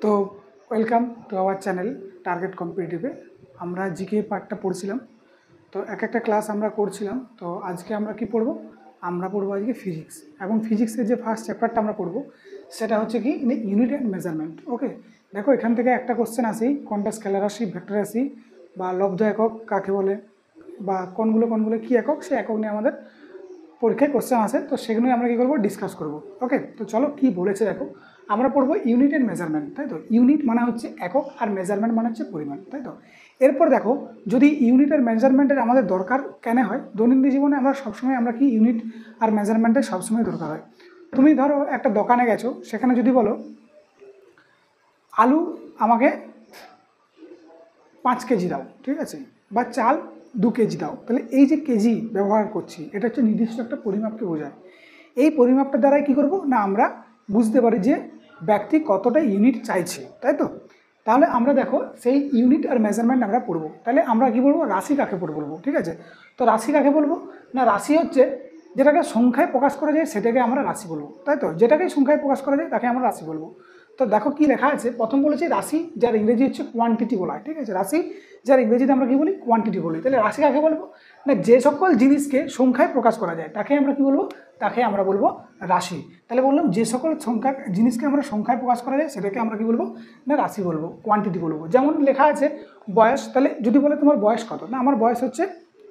তো welcome to our channel target কম্পিটিটিভে। আমরা জিকে পার্টটা পড়ছিলাম, তো এক একটা ক্লাস আমরা করছিলাম। তো আজকে আমরা কি পড়বো? আমরা পড়বো আজকে ফিজিক্স, এবং ফিজিক্সের যে ফার্স্ট চ্যাপ্টারটা আমরা পড়বো সেটা হচ্ছে কি ইউনিট অ্যান্ড মেজারমেন্ট। ওকে, দেখো এখান থেকে একটা কোশ্চেন আসেই, কোনটা স্কেলার রাশি, ভেক্টর রাশি বা লব্ধ একক কাকে বলে, বা কোনগুলো কী একক, সেই একক নিয়ে আমাদের পরীক্ষায় কোশ্চেন আসে। তো সেগুলোই আমরা কী করবো, ডিসকাস করব। ওকে, তো চলো কি বলেছে দেখো। আমরা পড়বো ইউনিট অ্যান্ড মেজারমেন্ট, তাই তো। ইউনিট মানে হচ্ছে একক, আর মেজারমেন্ট মানে হচ্ছে পরিমাণ, তাই তো। এরপর দেখো, যদি ইউনিট আর মেজারমেন্টের আমাদের দরকার কেন হয়, দৈনন্দিন জীবনে আমরা সবসময় আমরা কি ইউনিট আর মেজারমেন্টের সবসময় দরকার হয়। তুমি ধরো একটা দোকানে গেছো, সেখানে যদি বলো আলু আমাকে 5 কেজি দাও, ঠিক আছে, বা চাল 2 কেজি দাও, তাহলে এই যে কেজি ব্যবহার করছি, এটা হচ্ছে নির্দিষ্ট একটা পরিমাপকে বোঝায়। এই পরিমাপটা দ্বারাই কী করবো না, আমরা বুঝতে পারি যে ব্যক্তি কতটা ইউনিট চাইছে, তাই তো। তাহলে আমরা দেখো সেই ইউনিট আর মেজারমেন্ট আমরা পড়বো। তাহলে আমরা কী বলবো, রাশি কাকে বলবো, ঠিক আছে। তো রাশি কাকে বলবো না, রাশি হচ্ছে যেটাকে সংখ্যায় প্রকাশ করা যায় সেটাকে আমরা রাশি বলবো, তাই তো। যেটাকে সংখ্যায় প্রকাশ করা যায় তাকে আমরা রাশি বলবো। তো দেখো কি লেখা আছে, প্রথম বলেছি রাশি, যার ইংরেজি হচ্ছে কোয়ান্টিটি বলা হয়, ঠিক আছে। রাশি যার ইংরেজিতে আমরা কি বলি, কোয়ান্টিটি বলি। তাহলে রাশি কাকে বলবো না, যে সকল জিনিসকে সংখ্যায় প্রকাশ করা যায় তাকে আমরা কি বলবো, তাকে আমরা বলবো রাশি। তাহলে বললাম যে সকল সংখ্যা জিনিসকে আমরা সংখ্যায় প্রকাশ করা যায় সেটাকে আমরা কি বলবো না, রাশি বলবো, কোয়ান্টিটি বলবো। যেমন লেখা আছে বয়স, তাহলে যদি বলে তোমার বয়স কত, না আমার বয়স হচ্ছে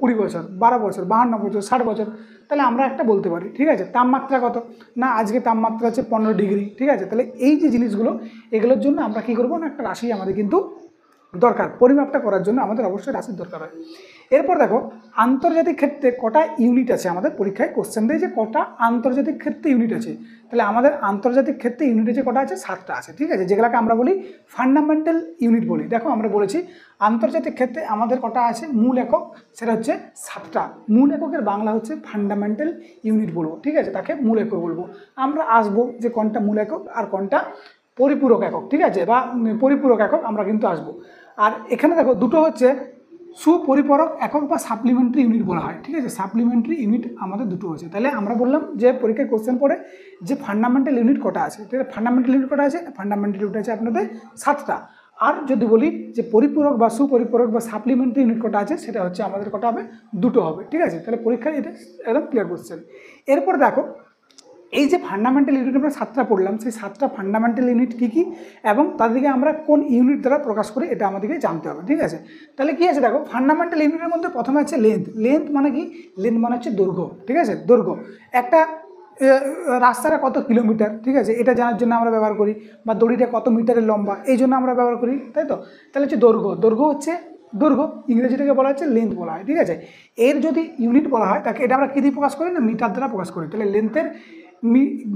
20 বছর, 12 বছর, 52 বছর, 60 বছর, তাহলে আমরা একটা বলতে পারি, ঠিক আছে। তাপমাত্রা কত, না আজকে তাপমাত্রা হচ্ছে 15 ডিগ্রি, ঠিক আছে। তাহলে এই যে জিনিসগুলো, এগুলোর জন্য আমরা কী করবো না, একটা রাশি আমাদের কিন্তু দরকার। পরিমাপটা করার জন্য আমাদের অবশ্যই রাশির দরকার হয়। এরপর দেখো, আন্তর্জাতিক ক্ষেত্রে কটা ইউনিট আছে, আমাদের পরীক্ষায় কোশ্চেন দেয় যে কটা আন্তর্জাতিক ক্ষেত্রে ইউনিট আছে। তাহলে আমাদের আন্তর্জাতিক ক্ষেত্রে ইউনিট আছে কটা আছে, 7টা আছে, ঠিক আছে, যেগুলোকে আমরা বলি ফান্ডামেন্টাল ইউনিট বলি। দেখো আমরা বলেছি আন্তর্জাতিক ক্ষেত্রে আমাদের কটা আছে মূল একক, সেটা হচ্ছে 7টা। মূল এককের বাংলা হচ্ছে ফান্ডামেন্টাল ইউনিট বলবো, ঠিক আছে, তাকে মূল একক বলবো। আমরা আসবো যে কোনটা মূল একক আর কোনটা পরিপূরক একক, ঠিক আছে, বা পরিপূরক একক আমরা কিন্তু আসবো। আর এখানে দেখো দুটো হচ্ছে সুপরিপূরক একক বা সাপ্লিমেন্টারি ইউনিট বলা হয়, ঠিক আছে। সাপ্লিমেন্টারি ইউনিট আমাদের দুটো আছে। তাহলে আমরা বললাম যে পরীক্ষায় কোশ্চেন পড়ে যে ফান্ডামেন্টাল ইউনিট কটা আছে, ঠিক আছে। ফান্ডামেন্টাল ইউনিট কটা আছে, ফান্ডামেন্টাল ইউনিট আছে আপনাদের 7টা। আর যদি বলি যে পরিপূরক বা সুপরিপূরক বা সাপ্লিমেন্টারি ইউনিট কটা আছে, সেটা হচ্ছে আমাদের কটা হবে, দুটো হবে, ঠিক আছে। তাহলে পরীক্ষায় এটা একদম ক্লিয়ার কোশ্চেন। এরপর দেখো, এই যে ফান্ডামেন্টাল ইউনিট আমরা 7টা পড়লাম, সেই 7টা ফান্ডামেন্টাল ইউনিট কী কী এবং তাদেরকে আমরা কোন ইউনিট দ্বারা প্রকাশ করি, এটা আমাদেরকে জানতে হবে, ঠিক আছে। তাহলে কী আছে দেখো, ফান্ডামেন্টাল ইউনিটের মধ্যে প্রথমে আছে লেন্থ। লেন্থ মানে কি, লেন্থ মানে হচ্ছে দৈর্ঘ্য, ঠিক আছে। দৈর্ঘ্য একটা রাস্তাটা কত কিলোমিটার, ঠিক আছে, এটা জানার জন্য আমরা ব্যবহার করি। বা দড়িটা কত মিটারের লম্বা, এই জন্য আমরা ব্যবহার করি, তাই তো। তাহলে হচ্ছে দৈর্ঘ্য। দৈর্ঘ্য হচ্ছে দৈর্ঘ্য, ইংরেজিটাকে বলা হচ্ছে লেন্থ বলা হয়, ঠিক আছে। এর যদি ইউনিট বলা হয় তাকে এটা আমরা কী দিয়ে প্রকাশ করি না, মিটার দ্বারা প্রকাশ করি। তাহলে লেন্থের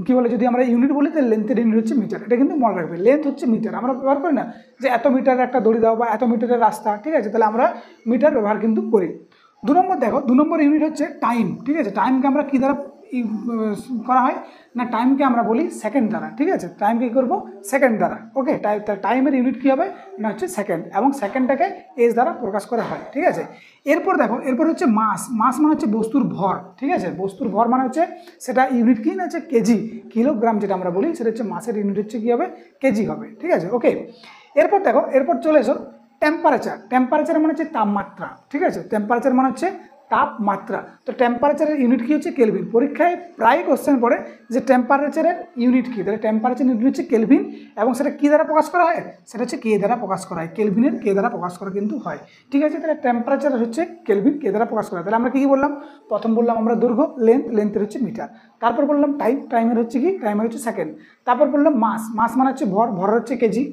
কী বলে, যদি আমরা ইউনিট বলি তাহলে লেন্থের ইউনিট হচ্ছে মিটার। এটা কিন্তু মনে রাখবে, লেন্থ হচ্ছে মিটার। আমরা ব্যবহার করি না যে এত মিটারের একটা দড়ি দাও বা এত মিটারের রাস্তা, ঠিক আছে, তাহলে আমরা মিটার ব্যবহার কিন্তু করি। 2 নম্বর দেখো, 2 নম্বর ইউনিট হচ্ছে টাইম, ঠিক আছে। টাইমকে আমরা কী দ্বারা করা হয় না, টাইমকে আমরা বলি সেকেন্ড দ্বারা, ঠিক আছে। টাইমকে কী করবো, সেকেন্ড দ্বারা। ওকে, টাইমের ইউনিট কী হবে না, হচ্ছে সেকেন্ড, এবং সেকেন্ডটাকে এজ দ্বারা প্রকাশ করা হয়, ঠিক আছে। এরপর দেখো, এরপর হচ্ছে মাস। মাস মানে হচ্ছে বস্তুর ভর, ঠিক আছে। বস্তুর ভর মানে হচ্ছে সেটা ইউনিট কি না, হচ্ছে কেজি, কিলোগ্রাম যেটা আমরা বলি, সেটা হচ্ছে মাসের ইউনিট হচ্ছে কী হবে, কেজি হবে, ঠিক আছে। ওকে, এরপর দেখো, এরপর চলে এসো টেম্পারেচার। টেম্পারেচার মানে হচ্ছে তাপমাত্রা, ঠিক আছে। টেম্পারেচার মানে হচ্ছে তাপমাত্রা। তো টেম্পারেচারের ইউনিট কী হচ্ছে, কেলভিন। পরীক্ষায় প্রায় কোশ্চেন পড়ে যে টেম্পারেচারের ইউনিট কী, তাহলে টেম্পারেচার ইউনিট হচ্ছে কেলভিন, এবং সেটা কী দ্বারা প্রকাশ করা হয়, সেটা হচ্ছে কে দ্বারা প্রকাশ করা হয়। কেলভিনের কে দ্বারা প্রকাশ করা কিন্তু হয়, ঠিক আছে। তাহলে টেম্পারেচার হচ্ছে কেলভিন, কে দ্বারা প্রকাশ করা হয়। তাহলে আমরা কী বললাম, প্রথম বললাম আমরা দৈর্ঘ্য, লেন্থ, লেন্থের হচ্ছে মিটার। তারপর বললাম টাইম, টাইমের হচ্ছে কি, টাইমের হচ্ছে সেকেন্ড। তারপর বললাম মাস, মাস মানে হচ্ছে ভর, ভর হচ্ছে কেজি।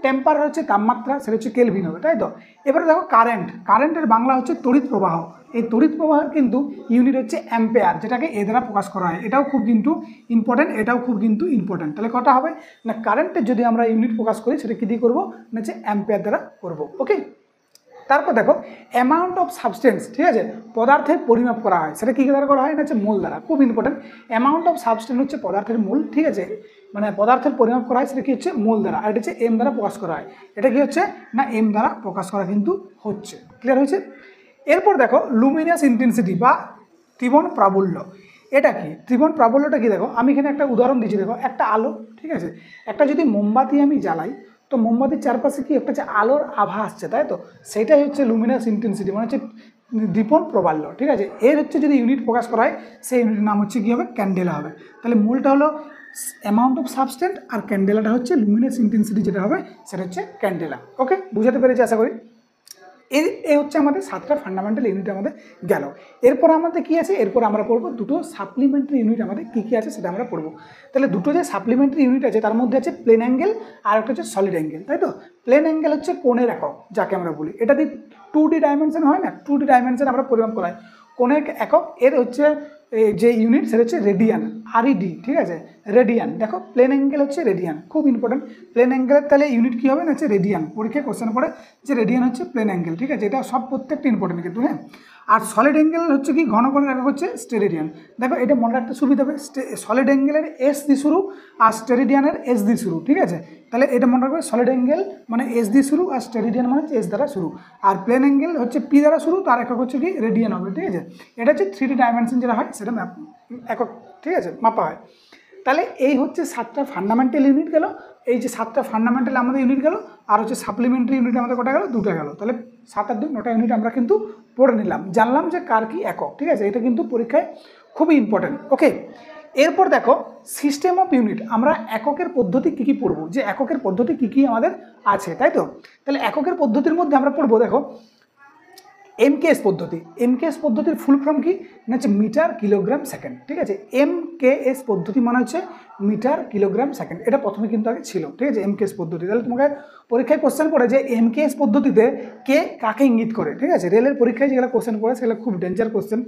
টেম্পারেচার হচ্ছে তাপমাত্রা, সেটা হচ্ছে কেলভিন হবে, তাই তো। এবারে দেখো কারেন্ট। কারেন্টের বাংলা হচ্ছে তড়িৎ প্রবাহ। এই তড়িৎ প্রবাহের কিন্তু ইউনিট হচ্ছে অ্যাম্পেয়ার, যেটাকে এ দ্বারা প্রকাশ করা হয়। এটাও খুব কিন্তু ইম্পর্টেন্ট, এটাও খুব কিন্তু ইম্পর্টেন্ট। তাহলে কটা হবে না, কারেন্টের যদি আমরা ইউনিট প্রকাশ করি সেটা কী দিয়ে করবো না, হচ্ছে অ্যাম্পেয়ার দ্বারা করবো। ওকে, তারপর দেখো অ্যামাউন্ট অফ সাবস্টেন্স, ঠিক আছে, পদার্থের পরিমাপ করা হয়, সেটা কী দ্বারা করা হয় না, হচ্ছে মোল দ্বারা। খুব ইম্পর্টেন্ট, অ্যামাউন্ট অফ সাবস্টেন্স হচ্ছে পদার্থের মোল, ঠিক আছে, মানে পদার্থের পরিমাপ করা হয়, সেটা কী হচ্ছে মোল দ্বারা। আর এটা হচ্ছে এম দ্বারা প্রকাশ করা হয়। এটা কি হচ্ছে না, এম দ্বারা প্রকাশ করা কিন্তু হচ্ছে। ক্লিয়ার হয়েছে? এরপর দেখো লুমিনাস ইন্টেন্সিটি বা ত্রিবণ প্রাবল্য। এটা কি, ত্রিবণ প্রাবল্যটা কি, দেখো আমি এখানে একটা উদাহরণ দিচ্ছি। দেখো একটা আলো, ঠিক আছে, একটা যদি মোমবাতি আমি জ্বালাই, তো মোমবাতির চারপাশে কি একটা যে আলোর আভা আসছে, তাই তো, সেটাই হচ্ছে লুমিনাস ইন্টেন্সিটি, মানে হচ্ছে দীপন প্রবাল্য। ঠিক আছে, এর হচ্ছে যদি ইউনিট প্রকাশ করা হয় সেই ইউনিটের নাম হচ্ছে কী হবে, ক্যান্ডেলা হবে। তাহলে মূলটা হলো অ্যামাউন্ট অফ সাবস্টেন্স, আর ক্যান্ডেলাটা হচ্ছে লুমিনাস ইন্টেন্সিটি যেটা হবে সেটা হচ্ছে ক্যান্ডেলা। ওকে, বুঝাতে পেরেছি আশা করি। এই হচ্ছে আমাদের 7টা ফান্ডামেন্টাল ইউনিট আমাদের গেল। এরপর আমাদের কী আছে, এরপর আমরা পড়বো দুটো সাপ্লিমেন্টারি ইউনিট আমাদের কী কী আছে সেটা আমরা পড়বো। তাহলে দুটো যে সাপ্লিমেন্টারি ইউনিট আছে তার মধ্যে আছে প্লেন অ্যাঙ্গেল আর একটা হচ্ছে সলিড অ্যাঙ্গেল, তাই তো। প্লেন অ্যাঙ্গেল হচ্ছে কোণের একক যাকে আমরা বলি, এটা দিয়ে 2D ডাইমেনশন হয় না, 2D ডাইমেনশন আমরা পরিমাপ করাই কোণের একক। এর হচ্ছে যে ইউনিট সেটা হচ্ছে রেডিয়ান, RED। ঠিক আছে, রেডিয়ান। দেখো প্লেন অ্যাঙ্গেল হচ্ছে রেডিয়ান, খুব ইম্পর্টেন্ট। প্লেন অ্যাঙ্গেলের তাহলে ইউনিট কী হবে না, হচ্ছে রেডিয়ান। পরীক্ষায় কোশ্চেন পড়ে যে রেডিয়ান হচ্ছে প্লেন অ্যাঙ্গেল। ঠিক আছে, এটা সব প্রত্যেকটা ইম্পর্টেন্ট কিন্তু, হ্যাঁ। আর সলিড অ্যাঙ্গেল হচ্ছে কি, ঘন কোণের একক হচ্ছে স্টেরেডিয়ান। দেখো এটা মনে রাখতে সুবিধা হবে, সলিড অ্যাঙ্গেলের S দিয়ে শুরু আর স্টেরেডিয়ানের S দিয়ে শুরু। ঠিক আছে, তাহলে এটা মনে রাখবে, সলিড অ্যাঙ্গেল মানে S দিয়ে শুরু আর স্টেরেডিয়ান মানে হচ্ছে S দ্বারা শুরু, আর প্লেন অ্যাঙ্গেল হচ্ছে P দ্বারা শুরু, তার একক হচ্ছে কি রেডিয়ান হবে। ঠিক আছে, এটা হচ্ছে 3D ডাইমেনশন যেটা হয় সেটা একক, ঠিক আছে, মাপা হয়। তাহলে এই হচ্ছে 7টা ফান্ডামেন্টাল ইউনিট গেল। এই যে 7টা ফান্ডামেন্টাল আমাদের ইউনিট গেল, আর হচ্ছে সাপ্লিমেন্টারি ইউনিট আমাদের কটা গেল, 2টা গেল। তাহলে 7 আর 2 9টা ইউনিট আমরা কিন্তু পড়ে নিলাম, জানলাম যে কার কি একক। ঠিক আছে, এটা কিন্তু পরীক্ষায় খুবই ইম্পর্টেন্ট। ওকে, এরপর দেখো সিস্টেম অফ ইউনিট, আমরা এককের পদ্ধতি কী কী পড়বো, যে এককের পদ্ধতি কী কী আমাদের আছে, তাই তো। তাহলে এককের পদ্ধতির মধ্যে আমরা পড়বো, দেখো MKS পদ্ধতি। MKS পদ্ধতির ফুল ফর্ম কি না, হচ্ছে মিটার কিলোগ্রাম সেকেন্ড। ঠিক আছে, MKS পদ্ধতি মানে হচ্ছে মিটার কিলোগ্রাম সেকেন্ড, এটা প্রথমে কিন্তু আগে ছিল। ঠিক আছে, MKS পদ্ধতি। তাহলে তোমাকে পরীক্ষায় কোশ্চেন পড়ে যে MKS পদ্ধতিতে কে কাকে ইঙ্গিত করে। ঠিক আছে, রেলের পরীক্ষায় যেগুলো কোশ্চেন পড়ে সেগুলো খুব ডেঞ্জার কোশ্চেন,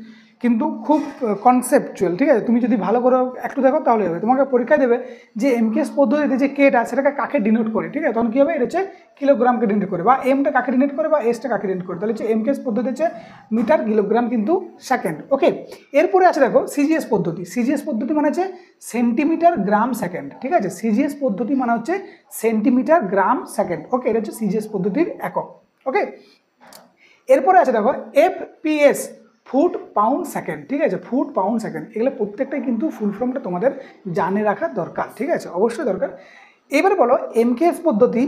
কিন্তু খুব কনসেপচুয়াল। ঠিক আছে, তুমি যদি ভালো করে একটু দেখো তাহলে হবে। তোমাকে পরীক্ষায় দেবে যে MKS পদ্ধতিতে যে কেটা সেটাকে কাকে ডিনোট করে। ঠিক আছে, তখন কী হবে, এটা হচ্ছে কিলোগ্রামকে ডিনোট করে, বা এমটা কাকে ডিনোট করে বা এসটা কাকে ডিনোট করে। তাহলে হচ্ছে MKS পদ্ধতি হচ্ছে মিটার কিলোগ্রাম কিন্তু সেকেন্ড। ওকে, এরপরে আছে দেখো CGS পদ্ধতি। CGS পদ্ধতি মানে হচ্ছে সেন্টিমিটার গ্রাম সেকেন্ড। ঠিক আছে, CGS পদ্ধতি মানে হচ্ছে সেন্টিমিটার গ্রাম সেকেন্ড। ওকে, এটা হচ্ছে CGS পদ্ধতির একক। ওকে, এরপরে আছে দেখো FPS, ফুট পাউন্ড সেকেন্ড। ঠিক আছে, ফুট পাউন্ড সেকেন্ড, এগুলো প্রত্যেকটাই কিন্তু ফুল ফর্মটা তোমাদের জানে রাখা দরকার। ঠিক আছে, অবশ্যই দরকার। এবারে বলো MKS পদ্ধতি,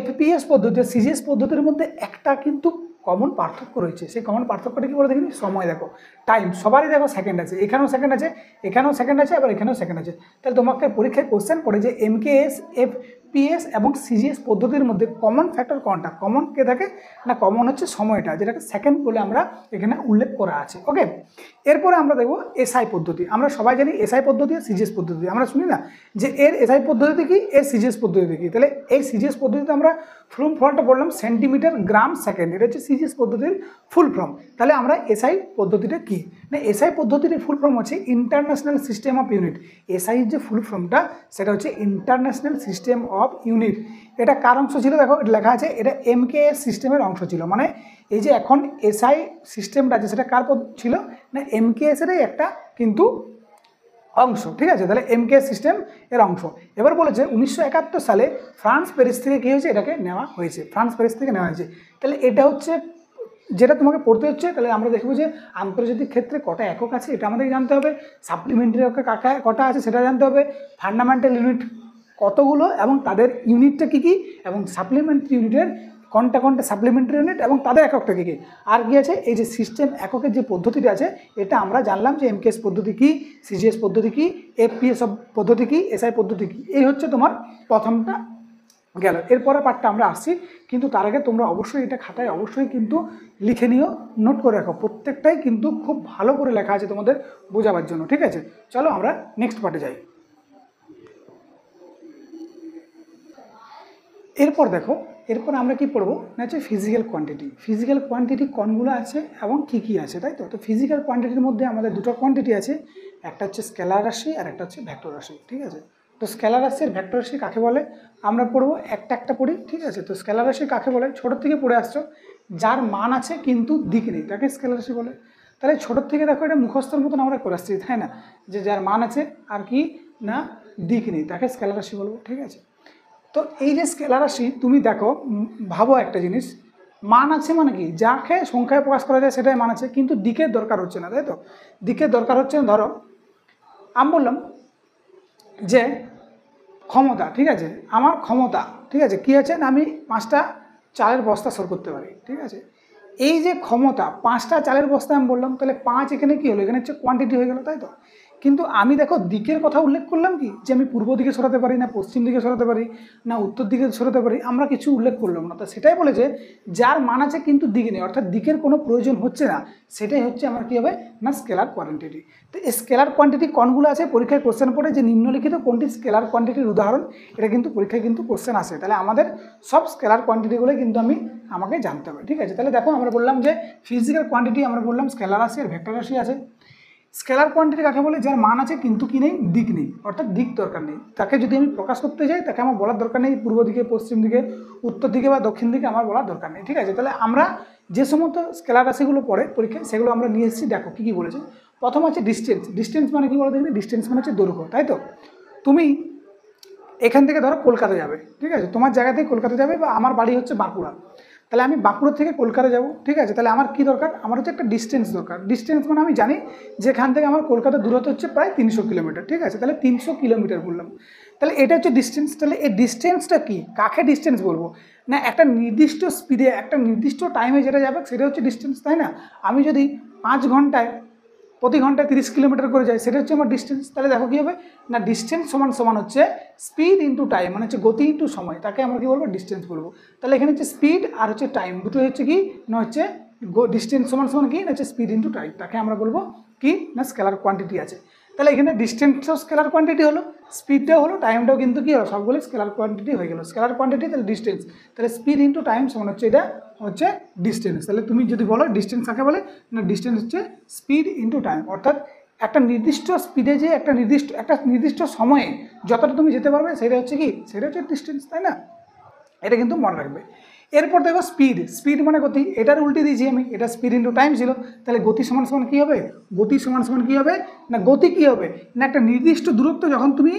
FPS পদ্ধতি, CGS পদ্ধতির মধ্যে একটা কিন্তু কমন পার্থক্য রয়েছে। সেই কমন পার্থক্যটা কি বলে দেখিনি, সময়। দেখো টাইম, সবারই দেখো সেকেন্ড আছে, এখানেও সেকেন্ড আছে, এখানেও সেকেন্ড আছে, আবার এখানেও সেকেন্ড আছে। তাহলে তোমাকে পরীক্ষায় কোশ্চেন পড়ে যে MKS, FPS এবং CGS পদ্ধতির মধ্যে কমন ফ্যাক্টর কোনটা, কমন কে থাকে না, কমন হচ্ছে সময়টা, যেটাকে সেকেন্ড বলে আমরা এখানে উল্লেখ করা আছে। ওকে, এরপরে আমরা দেখবো SI পদ্ধতি। আমরা সবাই জানি SI পদ্ধতি আর CGS পদ্ধতি, আমরা শুনি না যে এর SI পদ্ধতি কি, এর CGS পদ্ধতি কি। তাহলে এই CGS পদ্ধতিতে আমরা ফুল ফর্মটা বললাম সেন্টিমিটার গ্রাম সেকেন্ড, এটা হচ্ছে CGS পদ্ধতির ফুল ফর্ম। তাহলে আমরা SI পদ্ধতিটা কি না, SI পদ্ধতির ফুল ফর্ম হচ্ছে international system of unit. SI এর যে ফুল ফর্মটা সেটা হচ্ছে ইন্টারন্যাশনাল সিস্টেম অফ ইউনিট। এটা কার অংশ ছিল, দেখো এটা লেখা আছে, এটা MKS সিস্টেমের অংশ ছিল। মানে এই যে এখন SI সিস্টেমটা আছে সেটা কার ছিল না, MKS এরই একটা কিন্তু অংশ। ঠিক আছে, তাহলে MKS সিস্টেম এর অংশ। এবার বলেছে 1971 সালে ফ্রান্স প্যারিস থেকে কী হয়েছে, এটাকে নেওয়া হয়েছে, ফ্রান্স প্যারিস থেকে নেওয়া হয়েছে। তাহলে এটা হচ্ছে যেটা তোমাকে পড়তে হচ্ছে। তাহলে আমরা দেখবো যে আন্তর্জাতিক ক্ষেত্রে কটা একক আছে এটা আমাদের জানতে হবে, সাপ্লিমেন্টারি একক কটা আছে সেটা জানতে হবে, ফান্ডামেন্টাল ইউনিট কতগুলো এবং তাদের ইউনিটটা কী কী, এবং সাপ্লিমেন্টারি ইউনিটের কোনটা কোনটা সাপ্লিমেন্টারি ইউনিট এবং তাদের এককটা কী কী, আর কি আছে এই যে সিস্টেম এককের যে পদ্ধতিটা আছে এটা আমরা জানলাম যে MKS পদ্ধতি কী, CGS পদ্ধতি কী, FPS পদ্ধতি কী, SI পদ্ধতি কী। এই হচ্ছে তোমার প্রথমটা গেল। এরপরের পার্টটা আমরা আসছি, কিন্তু তার আগে তোমরা অবশ্যই এটা খাতায় অবশ্যই কিন্তু লিখে নিও, নোট করে রাখো, প্রত্যেকটাই কিন্তু খুব ভালো করে লেখা আছে তোমাদের বোঝাবার জন্য। ঠিক আছে, চলো আমরা নেক্সট পার্টে যাই। এরপর দেখো, এরপর আমরা কি পড়বো না হচ্ছে ফিজিক্যাল কোয়ান্টিটি। ফিজিক্যাল কোয়ান্টিটি কোনগুলো আছে এবং কি কি আছে, তাই তো। তো ফিজিক্যাল কোয়ান্টিটির মধ্যে আমাদের দুটো কোয়ান্টিটি আছে, একটা হচ্ছে স্কেলার রাশি আর একটা হচ্ছে ভেক্টর রাশি। ঠিক আছে, তো স্কেলার রাশি আর ভেক্টর রাশি কাকে বলে আমরা পড়বো, একটা একটা পড়ি। ঠিক আছে, তো স্কেলার রাশি কাকে বলে, ছোটোর থেকে পড়ে আসছো, যার মান আছে কিন্তু দিক নেই তাকে স্কেলার রাশি বলে। তাহলে ছোটোর থেকে দেখো এটা মুখস্থর মতন আমরা করে আসছি, তাই না, যে যার মান আছে আর কি না দিক নেই তাকে স্কেলার রাশি বলবো। ঠিক আছে, তো এই যে স্কেলার রাশি তুমি দেখো, ভাবো একটা জিনিস, মান আছে মানে কি, যাকে সংখ্যায় প্রকাশ করা যায় সেটাই মান আছে, কিন্তু দিকের দরকার হচ্ছে না, তাই তো। দিকের দরকার হচ্ছে না, ধরো আমি বললাম যে ক্ষমতা, ঠিক আছে, আমার ক্ষমতা ঠিক আছে, কী আছে না আমি 5টা চালের বস্তা সর করতে পারি। ঠিক আছে, এই যে ক্ষমতা 5টা চালের বস্তা আমি বললাম, তাহলে 5 এখানে কী হলো, এখানে হচ্ছে কোয়ান্টিটি হয়ে গেল, তাই তো। কিন্তু আমি দেখো দিকের কথা উল্লেখ করলাম কি, যে আমি পূর্ব দিকে সরাতে পারি না পশ্চিম দিকে সরাতে পারি না উত্তর দিকে সরাতে পারি, আমরা কিছু উল্লেখ করলাম না। তো সেটাই বলেছে যার মান আছে কিন্তু দিক নেই, অর্থাৎ দিকের কোনো প্রয়োজন হচ্ছে না, সেটাই হচ্ছে আমার কী হবে না স্কেলার কোয়ান্টিটি। তো এই স্কেলার কোয়ান্টিটি কোনগুলো আছে পরীক্ষায় কোশ্চেন পড়ে, যে নিম্নলিখিত কোনটি স্কেলার কোয়ান্টিটির উদাহরণ, এটা কিন্তু পরীক্ষায় কিন্তু কোশ্চেন আসে। তাহলে আমাদের সব স্কেলার কোয়ান্টিটিগুলো কিন্তু আমাকে জানতে হবে। ঠিক আছে, তাহলে দেখো আমরা বললাম যে ফিজিক্যাল কোয়ান্টিটি আমরা বললাম স্কেলার রাশি আর ভেক্টর রাশি আছে। স্কেলার কোয়ান্টিটি কাকে বলে, যার মান আছে কিন্তু কি নেই, দিক নেই, অর্থাৎ দিক দরকার নেই। তাকে যদি আমি প্রকাশ করতে যাই তাকে আমার বলার দরকার নেই পূর্ব দিকে পশ্চিম দিকে উত্তর দিকে বা দক্ষিণ দিকে আমার বলার দরকার নেই। ঠিক আছে, তাহলে আমরা যে সমস্ত স্কেলার রাশিগুলো পড়ে পরীক্ষায় সেগুলো আমরা নিয়ে এসেছি। দেখো কী কী বলেছে। প্রথম আছে ডিস্টেন্স। ডিস্টেন্স মানে কী বলো দেখবে, ডিস্টেন্স মানে হচ্ছে দৈর্ঘ্য, তাই তো। তুমি এখান থেকে ধরো কলকাতা যাবে, ঠিক আছে, তোমার জায়গা থেকে কলকাতা যাবে, বা আমার বাড়ি হচ্ছে বাঁকুড়া, তাহলে আমি বাঁকুড়া থেকে কলকাতা যাব। ঠিক আছে, তাহলে আমার কি দরকার, আমার হচ্ছে একটা ডিস্টেন্স দরকার। ডিস্টেন্স মানে আমি জানি যে এখান থেকে আমার কলকাতার দূরত্ব হচ্ছে প্রায় 300 কিলোমিটার। ঠিক আছে, তাহলে 300 কিলোমিটার বললাম, তাহলে এটা হচ্ছে ডিস্টেন্স। তাহলে এই ডিস্টেন্সটা কি, কাকে ডিস্টেন্স বলবো, না একটা নির্দিষ্ট স্পিডে একটা নির্দিষ্ট টাইমে যেটা যাবে সেটা হচ্ছে ডিস্টেন্স, তাই না। আমি যদি 5 ঘন্টায় প্রতি ঘন্টায় 30 কিলোমিটার করে যায়, সেটা হচ্ছে আমার ডিস্টেন্স। তাহলে দেখো কী হবে না ডিস্টেন্স সমান সমান হচ্ছে স্পিড ইন্টু টাইম, মানে হচ্ছে গতি ইন্টু সময়, তাকে আমরা কী বলবো ডিস্টেন্স বলবো। তাহলে এখানে হচ্ছে স্পিড আর হচ্ছে টাইম, দুটো হচ্ছে কি না হচ্ছে ডিস্টেন্স সমান সমান কি না হচ্ছে স্পিড ইন্টু টাইম, তাকে আমরা বলবো কি না স্কেলার কোয়ান্টিটি আছে। তাহলে এখানে ডিস্টেন্সও স্কেলার কোয়ান্টিটি হলো, স্পিডটাও হলো, টাইমটাও কিন্তু কি হলো, সবগুলো স্কেলার কোয়ান্টিটি হয়ে গেল। স্কেলার কোয়ান্টিটি তাহলে ডিস্টেন্স, তাহলে স্পিড ইন্টু টাইম সমান হচ্ছে এটা হচ্ছে ডিস্টেন্স। তাহলে তুমি যদি বলো ডিস্টেন্স কাকে বলে, না ডিস্টেন্স হচ্ছে স্পিড ইন্টু টাইম, অর্থাৎ একটা নির্দিষ্ট স্পিডে যে একটা নির্দিষ্ট সময়ে যতটা তুমি যেতে পারবে সেটা হচ্ছে কি, সেটা হচ্ছে ডিস্টেন্স, তাই না। এটা কিন্তু মনে রাখবে। এরপর দেখো স্পিড। স্পিড মানে গতি, এটার উল্টে দিয়েছি আমি, এটা স্পিড ইন্টু টাইম ছিল, তাহলে গতি সমান সমান কী হবে, গতি সমান সমান কী হবে না গতি কী হবে না একটা নির্দিষ্ট দূরত্ব যখন তুমি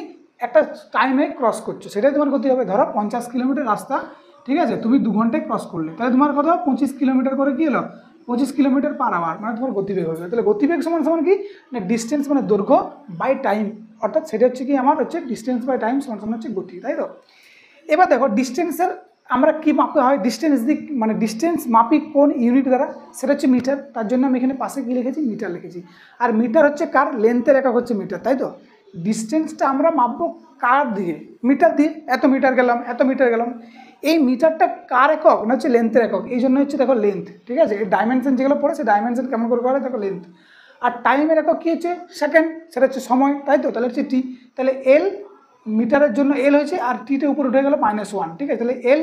একটা টাইমে ক্রস করছো সেটাই তোমার গতি হবে। ধরো 50 কিলোমিটার রাস্তা, ঠিক আছে, তুমি 2 ঘন্টায় ক্রস করলে, তাহলে তোমার কত 25 কিলোমিটার করে কী হলো, 25 কিলোমিটার পার আওয়ার, মানে তোমার গতিবেগ হবে। তাহলে গতিবেগ সমান সমান কি না ডিস্টেন্স মানে দৈর্ঘ্য বাই টাইম, অর্থাৎ সেটা হচ্ছে কি আমার হচ্ছে ডিস্টেন্স বাই টাইম সমান সমান হচ্ছে গতি, তাই তো। এবার দেখো ডিস্টেন্সের আমরা কী মাপতে হয়, ডিস্টেন্স দিক মানে ডিস্টেন্স মাপি কোন ইউনিট দ্বারা, সেটা হচ্ছে মিটার। তার জন্য আমি এখানে পাশে কী লিখেছি, মিটার লিখেছি। আর মিটার হচ্ছে কার, লেন্থের একক হচ্ছে মিটার, তাই তো। ডিস্টেন্সটা আমরা মাপবো কার দিয়ে, মিটার দিয়ে, এত মিটার গেলাম এত মিটার গেলাম। এই মিটারটা কার একক না হচ্ছে লেন্থের একক, এই জন্য হচ্ছে দেখো লেন্থ। ঠিক আছে, এই ডাইমেনশন যেগুলো পড়ে সেই ডাইমেনশন কেমন করে করে দেখো লেন্থ। আর টাইমের একক কী হচ্ছে সেকেন্ড, সেটা হচ্ছে সময়, তাই তো। তাহলে হচ্ছে টি, তাহলে এল মিটারের জন্য এল হয়েছে, আর টিতে উপর উঠে গেল -1। ঠিক আছে, তাহলে এল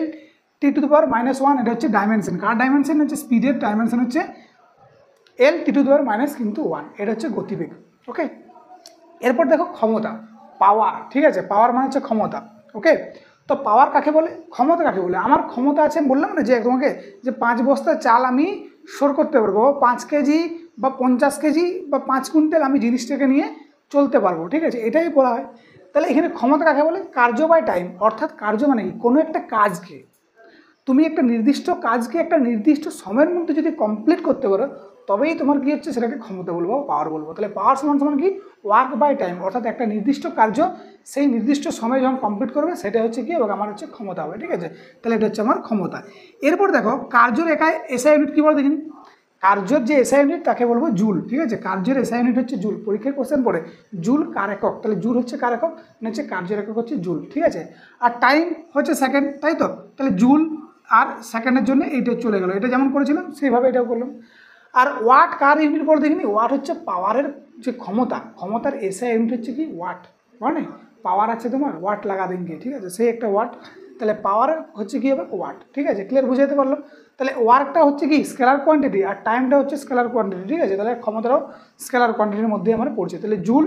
টি টু দি পাওয়ার -1, এটা হচ্ছে ডাইমেনশন। কার ডাইমেনশন হচ্ছে স্পিডের ডাইমেনশন হচ্ছে এল টি টু দি পাওয়ার -1, এটা হচ্ছে গতিবেগ। ওকে, এরপর দেখো ক্ষমতা, পাওয়ার। ঠিক আছে, পাওয়ার মানে হচ্ছে ক্ষমতা। ওকে, তো পাওয়ার কাকে বলে, ক্ষমতা কাকে বলে, আমার ক্ষমতা আছে বললাম না যে তোমাকে যে 5 বস্তা চাল আমি সর করতে পারবো, 5 কেজি বা 50 কেজি বা 5 কুইন্টাল আমি জিনিসটাকে নিয়ে চলতে পারবো। ঠিক আছে, এটাই বলা হয়। তাহলে এখানে ক্ষমতা কাকে বলে, কার্য বাই টাইম, অর্থাৎ কার্য মানে কি কোনো একটা কাজকে তুমি একটা নির্দিষ্ট কাজকে একটা নির্দিষ্ট সময়ের মধ্যে যদি কমপ্লিট করতে পারো তবেই তোমার কী হচ্ছে সেটাকে ক্ষমতা বলবো, পাওয়ার বলবো। তাহলে পাওয়ার সমান সমান কি ওয়ার্ক বাই টাইম, অর্থাৎ একটা নির্দিষ্ট কার্য সেই নির্দিষ্ট সময়ে যখন কমপ্লিট করবে সেটা হচ্ছে কি এবং আমার হচ্ছে ক্ষমতা হবে। ঠিক আছে, তাহলে এটা হচ্ছে আমার ক্ষমতা। এরপর দেখো কার্যের একাই এসআই ইউনিট কী বলে দেখিনি, কার্যের যে এসআই ইউনিট তাকে বলবো জুল। ঠিক আছে, কার্যের এসআই ইউনিট হচ্ছে জুল, পরীক্ষায় কোশ্চেন পড়ে জুল কার একক, তাহলে জুল হচ্ছে কার একক না হচ্ছে কার্যের একক হচ্ছে জুল। ঠিক আছে, আর টাইম হচ্ছে সেকেন্ড, তাই তো। তাহলে জুল আর সেকেন্ডের জন্য এইটা চলে গেলো, এটা যেমন করেছিলাম সেইভাবে এটাও করলাম। আর ওয়াট কার ইউনিট বলে দেখিনি, ওয়াট হচ্ছে পাওয়ারের যে ক্ষমতা, ক্ষমতার এসআই ইউনিট হচ্ছে কি ওয়াট, মানে পাওয়ার আছে তোমার ওয়াট লাগা দেনগে। ঠিক আছে, সেই একটা ওয়াট, তাহলে পাওয়ারের হচ্ছে কী হবে ওয়াট। ঠিক আছে, ক্লিয়ার বুঝাতে পারলো। তাহলে ওয়ার্কটা হচ্ছে কি স্কেলার কোয়ান্টিটি আর টাইমটা হচ্ছে স্কেলার কোয়ান্টিটি। ঠিক আছে, তাহলে ক্ষমতাটাও স্কেলার কোয়ান্টিটির মধ্যে আমার পড়ছে। তাহলে জুল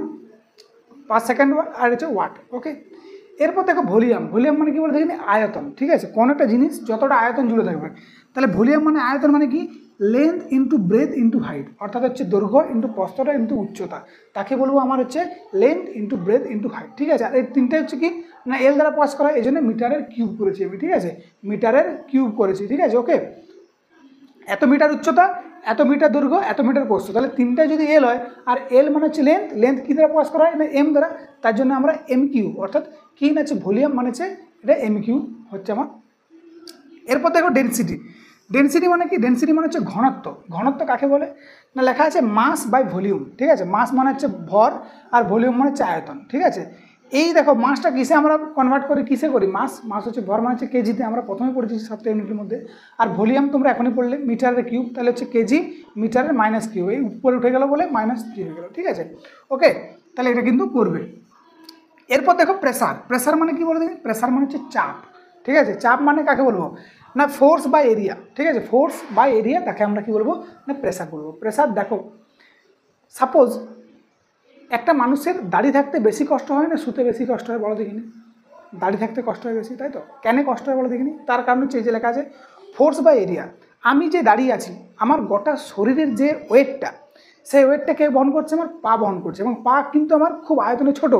পার সেকেন্ড আর হচ্ছে ওয়াট। ওকে, এরপর দেখো ভলিউম। ভলিউম মানে কি বলে দেখিনি আয়তন। ঠিক আছে, কোনো একটা জিনিস যতটা আয়তন জুড়ে থাকবে, তাহলে ভলিউম মানে আয়তন মানে কি length into breadth into height, অর্থাৎ হচ্ছে দৈর্ঘ্য ইন্টু প্রস্থটা ইন্টু উচ্চতা, তাকে বলবো আমার হচ্ছে length into breadth into height. ঠিক আছে, আর এই তিনটে হচ্ছে কি না এল দ্বারা পাস করা, এই জন্য মিটারের কিউব করেছি আমি। ঠিক আছে, মিটারের কিউব করেছি। ঠিক আছে, ওকে, এত মিটার উচ্চতা এত মিটার দৈর্ঘ্য, এত মিটার প্রস্থ, তাহলে তিনটা যদি এল হয়, আর এল মানে হচ্ছে লেন্থ, লেন্থ কী দ্বারা প্রকাশ করা হয় না এম দ্বারা, তার জন্য আমরা এম কিউ, অর্থাৎ কী না হচ্ছে ভলিউম মানে হচ্ছে এটা এম কিউ হচ্ছে আমার। এরপর দেখো ডেনসিটি। ডেনসিটি মানে কি? ডেনসিটি মানে হচ্ছে ঘনত্ব। ঘনত্ব কাকে বলে না, লেখা আছে মাস বাই ভলিউম, ঠিক আছে। মাস মানে হচ্ছে ভর, আর ভলিউম মানে হচ্ছে আয়তন, ঠিক আছে। এই দেখো মাসটা কিসে আমরা কনভার্ট করি, কিসে করি? মাস হচ্ছে ভর মানে হচ্ছে কেজিতে, আমরা প্রথমে পড়েছি 7 ইউনিটের মধ্যে। আর ভলিউম তোমরা এখনই পড়লে মিটারের কিউব, তাহলে হচ্ছে কেজি মিটারের মাইনাস কিউ, এই উপরে উঠে গেল বলে -3 হয়ে গেল, ঠিক আছে। ওকে, তাহলে এটা কিন্তু করবে। এরপর দেখো প্রেসার। প্রেসার মানে কি বলে দেখি? প্রেসার মানে হচ্ছে চাপ, ঠিক আছে। চাপ মানে কাকে বলবো না ফোর্স বাই এরিয়া, ঠিক আছে। ফোর্স বাই এরিয়া, তাকে আমরা কি বলবো না প্রেসার বলবো। প্রেসার দেখো, সাপোজ একটা মানুষের দাড়ি থাকতে বেশি কষ্ট হয় না শুতে বেশি কষ্ট হয়, বলো দেখিনি? দাড়ি থাকতে কষ্ট হয় বেশি, তাই তো। কেন কষ্ট হয় বলো দেখিনি? তার কারণ হচ্ছে এই যে লেখা আছে ফোর্স বাই এরিয়া। আমি যে দাঁড়িয়ে আছি, আমার গোটা শরীরের যে ওয়েটটা, সেই ওয়েটটা কে বহন করছে? আমার পা বহন করছে, এবং পা কিন্তু আমার খুব আয়তনে ছোট।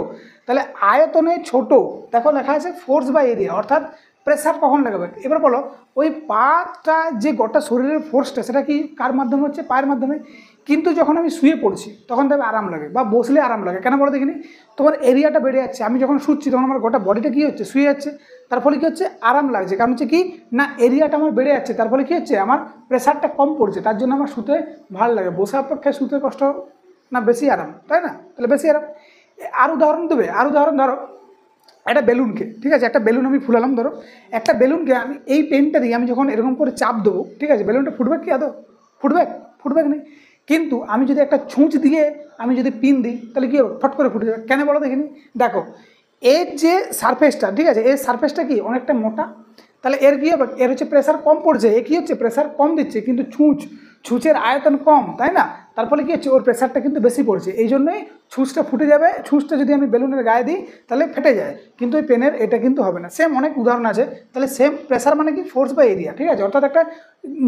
তাহলে আয়তনে ছোট, দেখো লেখা আছে ফোর্স বাই এরিয়া, অর্থাৎ প্রেসার কখন লাগাবে? এবার বলো, ওই পাটা যে গোটা শরীরের ফোর্সটা, সেটা কি কার মাধ্যমে হচ্ছে? পায়ের মাধ্যমে। কিন্তু যখন আমি শুয়ে পড়ছি তখন তবে আরাম লাগে, বা বসলে আরাম লাগে, কেন বলো দেখিনি? তোমার এরিয়াটা বেড়ে যাচ্ছে। আমি যখন শুচ্ছি তখন আমার গোটা বডিটা কী হচ্ছে? শুয়ে যাচ্ছে, তার ফলে কী হচ্ছে? আরাম লাগছে। কারণ হচ্ছে কি না এরিয়াটা আমার বেড়ে যাচ্ছে, তার ফলে কী হচ্ছে? আমার প্রেসারটা কম পড়ছে, তার জন্য আমার শুতে ভালো লাগে। বসে অপেক্ষায় শুতে কষ্ট না বেশি আরাম, তাই না? তাহলে বেশি আরাম। আর উদাহরণ দেবে, আর উদাহরণ ধরো একটা বেলুনকে, ঠিক আছে, একটা বেলুন আমি ফুলালাম, ধরো একটা বেলুনকে আমি এই পেনটা দিয়ে আমি যখন এরকম করে চাপ দেবো, ঠিক আছে, বেলুনটা ফুটবে কি আদৌ? ফুটবে নেই। কিন্তু আমি যদি একটা ছুঁচ দিয়ে আমি যদি পিন দিই, তাহলে কী হবে? ফট করে ফুটে যাবে। কেন বলো দেখিনি? দেখো এর যে সারফেসটা, ঠিক আছে, এর সারফেসটা কি অনেকটা মোটা, তাহলে এর কী হবে? এর হচ্ছে প্রেসার কম পড়ছে, এ কী হচ্ছে? প্রেসার কম দিচ্ছে, কিন্তু ছুঁচের আয়তন কম, তাই না? তার ফলে কী হচ্ছে? ওর প্রেসারটা কিন্তু বেশি পড়ছে, এই জন্যই ছুঁচটা ফুটে যাবে। ছুঁচটা যদি আমি বেলুনের গায়ে দিই তাহলে ফেটে যায়, কিন্তু ওই পেনের এটা কিন্তু হবে না। সেম অনেক উদাহরণ আছে। তাহলে সেম প্রেসার মানে কি? ফোর্স বাই এরিয়া, ঠিক আছে। অর্থাৎ একটা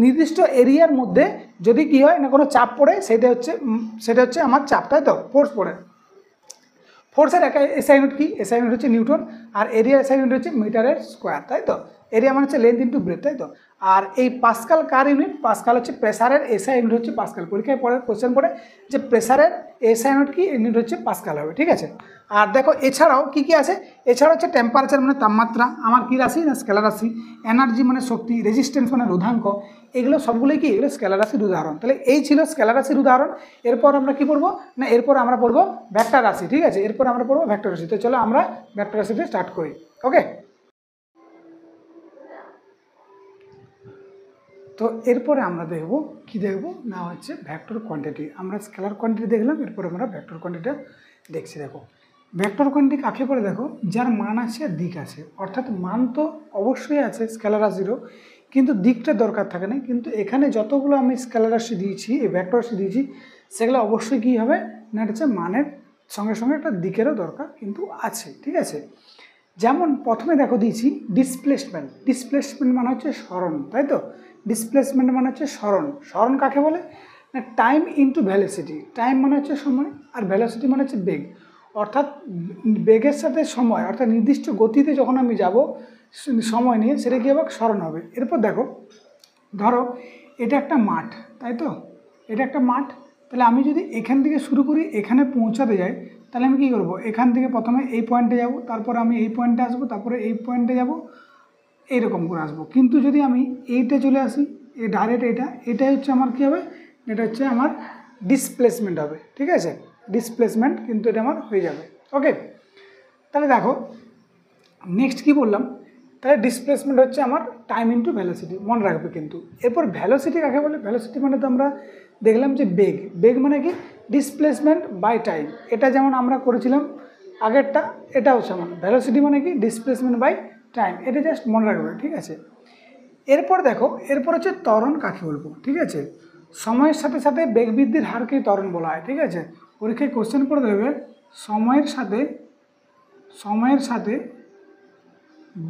নির্দিষ্ট এরিয়ার মধ্যে যদি কী হয় না কোনো চাপ পড়ে, সেটা হচ্ছে আমার চাপ, তাই তো, ফোর্স পড়ে। ফোর্সের এসআই ইউনিট কি? এসআই ইউনিট হচ্ছে নিউটন, আর এরিয়ার এসআই ইউনিট হচ্ছে মিটারের স্কোয়ার, তাই তো। এরিয়া মানে হচ্ছে লেন্থ ইন্টু ব্রেথ, তাই তো। আর এই পাস্কাল কার ইউনিট? পাস্কাল হচ্ছে প্রেসারের এসআই ইউনিট হচ্ছে পাস্কাল। পরীক্ষায় পরে কোশ্চেন পড়ে যে প্রেসারের এসআই ইউনিট কি? ইউনিট হচ্ছে পাস্কাল হবে, ঠিক আছে। আর দেখো এছাড়াও কি কি আছে? এছাড়া হচ্ছে টেম্পারেচার মানে তাপমাত্রা, আমার কী রাশি না স্কেলার রাশি। এনার্জি মানে শক্তি, রেজিস্ট্যান্স মানে রোধাঙ্ক, এগুলো সবগুলোই কি? এগুলো স্কেলার রাশির উদাহরণ। তাহলে এই ছিল স্কেলার রাশির উদাহরণ। এরপর আমরা কি পড়বো না, এরপর আমরা পড়বো ভেক্টর রাশি, ঠিক আছে। এরপর আমরা পড়বো ভেক্টর রাশি। তো চলো আমরা ভেক্টর রাশিতে স্টার্ট করি। ওকে, তো এরপরে আমরা দেখব কি দেখব না হচ্ছে ভেক্টর কোয়ান্টিটি। আমরা স্কেলার কোয়ান্টিটি দেখলাম, এরপর আমরা ভেক্টর কোয়ান্টিটি দেখছি। দেখো ভেক্টর কোয়ান্টিটি কাকে বলে? দেখো যার মান আছে আর দিক আছে, অর্থাৎ মান তো অবশ্যই আছে স্কেলার রাশিরও, কিন্তু দিকটা দরকার থাকে না। কিন্তু এখানে যতগুলো আমি স্কেলার রাশি দিয়েছি, এই ভেক্টর রাশি দিয়েছি, সেগুলো অবশ্যই কী হবে না, এটা হচ্ছে মানের সঙ্গে সঙ্গে একটা দিকেরও দরকার কিন্তু আছে, ঠিক আছে। যেমন প্রথমে দেখো দিয়েছি ডিসপ্লেসমেন্ট। ডিসপ্লেসমেন্ট মানে হচ্ছে সরণ, তাই তো। ডিসপ্লেসমেন্ট মানে হচ্ছে সরণ। সরণ কাকে বলে না টাইম ইন্টু ভ্যালোসিটি। টাইম মানে হচ্ছে সময়, আর ভ্যালোসিটি মানে হচ্ছে বেগ। অর্থাৎ বেগের সাথে সময়, অর্থাৎ নির্দিষ্ট গতিতে যখন আমি যাব সময় নিয়ে, সেটা কী হবে? সরণ হবে। এরপর দেখো ধরো এটা একটা মাঠ, তাই তো, এটা একটা মাঠ। তাহলে আমি যদি এখান থেকে শুরু করি এখানে পৌঁছাতে যাই, তাহলে আমি কী করবো? এখান থেকে প্রথমে এই পয়েন্টে যাব, তারপরে আমি এই পয়েন্টে আসবো, তারপরে এই পয়েন্টে যাব, এইরকম করে আসবো। কিন্তু যদি আমি এইটা চলে আসি, এই ডাইরেক্ট এটাই হচ্ছে আমার কী হবে? এটা হচ্ছে আমার ডিসপ্লেসমেন্ট হবে, ঠিক আছে। ডিসপ্লেসমেন্ট কিন্তু এটা আমার হয়ে যাবে। ওকে, তাহলে দেখো নেক্সট কী বললাম? তাহলে ডিসপ্লেসমেন্ট হচ্ছে আমার টাইম ইন্টু ভ্যালোসিটি, মনে রাখবে কিন্তু। এরপর ভ্যালোসিটি কাকে বলে? ভ্যালোসিটি মানে তো আমরা দেখলাম যে বেগ। বেগ মানে কি? Displacement by time. এটা যেমন আমরা করেছিলাম আগেরটা, এটাও সমান। ভ্যালোসিটি মানে কি? Displacement by time. এটা জাস্ট মনে রাখবে, ঠিক আছে। এরপর দেখো, এরপর হচ্ছে ত্বরণ কাকে বলবো, ঠিক আছে। সময়ের সাথে সাথে বেগ বৃদ্ধির হারকেই ত্বরণ বলা হয়, ঠিক আছে। পরীক্ষায় কোশ্চেন করে দেবে সময়ের সাথে